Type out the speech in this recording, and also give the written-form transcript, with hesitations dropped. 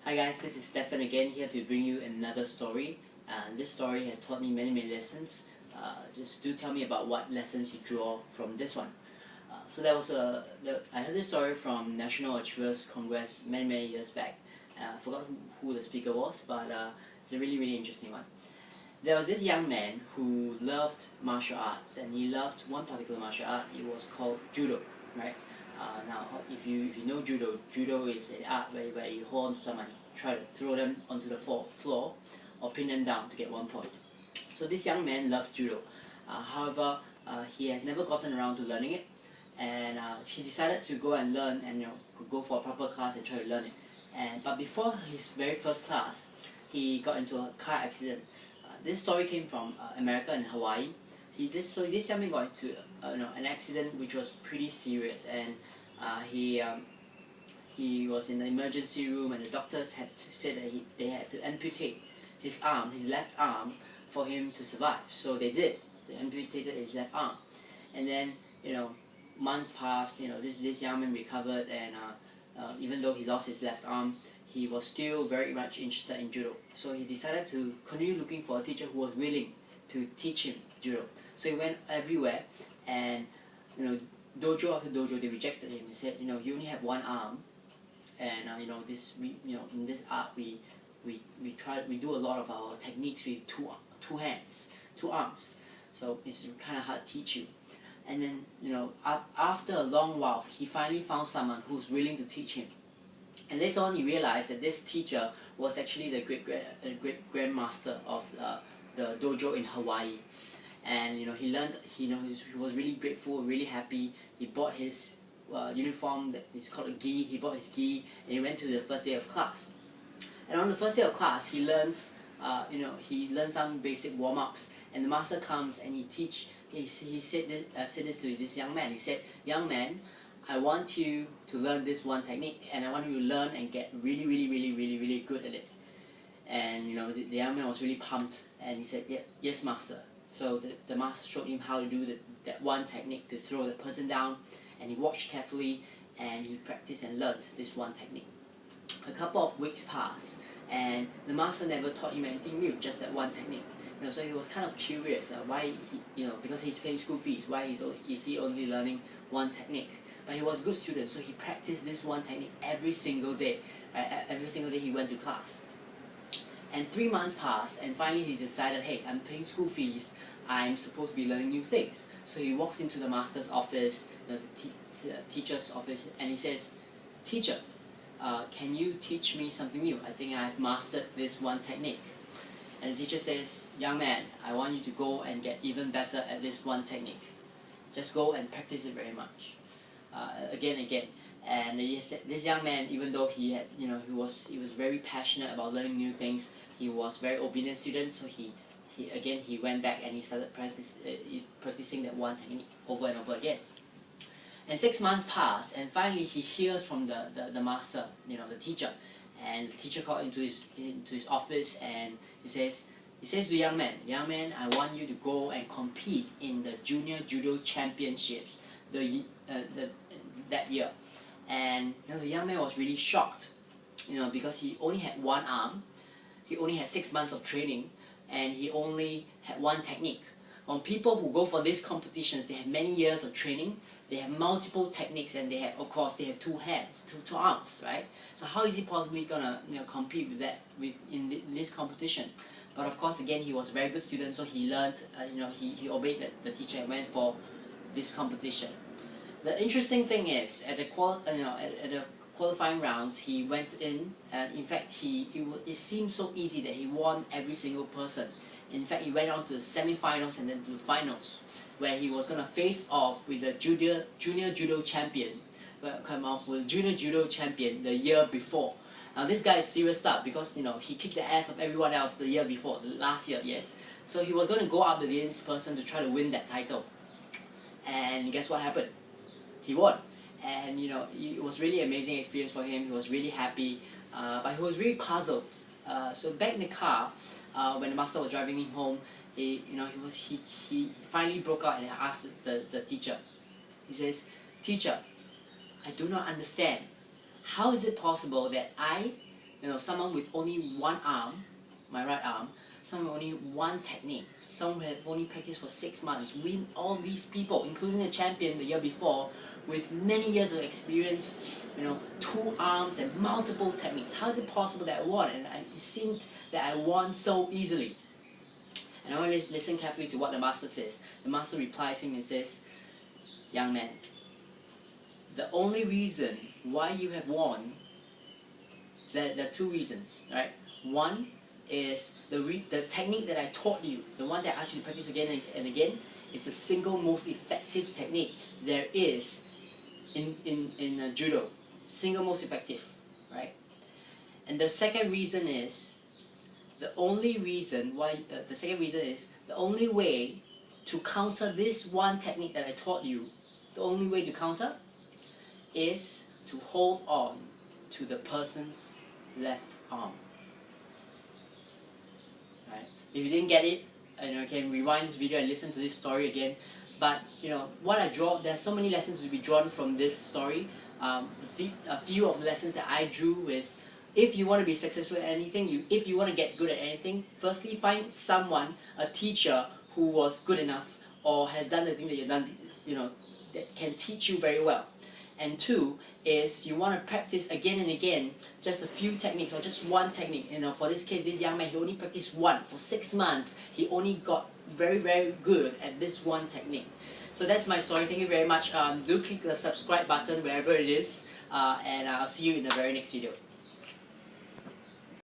Hi guys, this is Stefan again, here to bring you another story. This story has taught me many lessons. Just do tell me about what lessons you draw from this one. I heard this story from National Achievers Congress many years back. I forgot who the speaker was, but it's a really interesting one. There was this young man who loved martial arts, and he loved one particular martial art. It was called judo, right? Now, if you know judo is an art where you hold on to someone, try to throw them onto the floor or pin them down to get 1 point. So this young man loved judo. However, he has never gotten around to learning it, and he decided to go and learn and go for a proper class and try to learn it. But before his very first class, he got into a car accident. This story came from America and Hawaii. This young man got into an accident which was pretty serious, and he was in the emergency room, and the doctors had said that they had to amputate his left arm, for him to survive. So they did. They amputated his left arm, and then months passed. This young man recovered, and even though he lost his left arm, he was still very much interested in judo. So he decided to continue looking for a teacher who was willing to teach him judo. So he went everywhere, and dojo after dojo, they rejected him. They said, you only have one arm, and in this art we do a lot of our techniques with two hands, two arms. So it's kind of hard to teach you. And then after a long while, he finally found someone who's willing to teach him. And later on, he realized that this teacher was actually the great grandmaster of the dojo in Hawaii. And he learned. He was really grateful, really happy. He bought his uniform that is called a gi. He bought his gi, and he went to the first day of class. And on the first day of class, he learns some basic warm-ups. And the master comes and he said this to this young man. He said, "Young man, I want you to learn this one technique, and I want you to learn and get really good at it." And the young man was really pumped, and he said, "Yeah, yes, master." So the master showed him how to do that one technique, to throw the person down, and he watched carefully, and he practiced and learned this one technique. A couple of weeks passed, and the master never taught him anything new, just that one technique. So he was kind of curious why because he's paying school fees, why is he only learning one technique? But he was a good student, so he practiced this one technique every single day. Every single day he went to class. And 3 months passed, and finally he decided, hey, I'm paying school fees, I'm supposed to be learning new things. So he walks into the master's office, the teacher's office, and he says, "Teacher, can you teach me something new? I think I've mastered this one technique." And the teacher says, "Young man, I want you to go and get even better at this one technique. Just go and practice it very much, again and again." And this young man, even though he was very passionate about learning new things, he was very obedient student. So he went back and he started practicing that one technique over and over again. And 6 months passed, and finally he hears from the master, the teacher. And the teacher called into his office, and he says to the young man, "Young man, I want you to go and compete in the junior judo championships that year." And the young man was really shocked, because he only had one arm, he only had 6 months of training, and he only had one technique. When people who go for these competitions, they have many years of training, they have multiple techniques, and they have two hands, two arms, right? So how is he possibly gonna compete with that in this competition? But of course, again, he was a very good student, so he learned, he obeyed the teacher and went for this competition. The interesting thing is, at the qualifying rounds, he went in, and in fact, it seemed so easy that he won every single person. In fact, he went on to the semi-finals and then to the finals, where he was going to face off with the junior judo champion, junior judo champion the year before. Now this guy is serious stuff, because he kicked the ass of everyone else the year before, last year, yes. So he was going to go up against this person to try to win that title. And guess what happened? He won. And it was really amazing experience for him. He was really happy, but he was really puzzled. So back in the car, when the master was driving him home, he finally broke out and asked the teacher. He says, "Teacher, I do not understand. How is it possible that I someone with only one arm, my right arm, someone with only one technique, someone who have only practiced for 6 months, win all these people, including the champion the year before, with many years of experience, 2 arms and multiple techniques. How is it possible that I won? And it seemed that I won so easily. And I want to listen carefully to what the master says. The master replies him and says, "Young man, the only reason why you have won, there are 2 reasons, right? One is the technique that I taught you, the one that I asked you to practice again and again, is the single most effective technique there is in judo. Single most effective, right? And the second reason is, the only way to counter this one technique that I taught you, the only way to counter is to hold on to the person's left arm." Right? If you didn't get it, you can rewind this video and listen to this story again. But what I draw, there's so many lessons to be drawn from this story. A few of the lessons that I drew is, if you want to be successful at anything, if you want to get good at anything, firstly find someone, a teacher who was good enough or has done the thing that you've done, that can teach you very well. And 2 is, you want to practice again and again just a few techniques or just one technique. For this case, this young man, he only practiced one for 6 months. He only got very, very good at this one technique. So that's my story. Thank you very much. Do click the subscribe button wherever it is, and I'll see you in the very next video.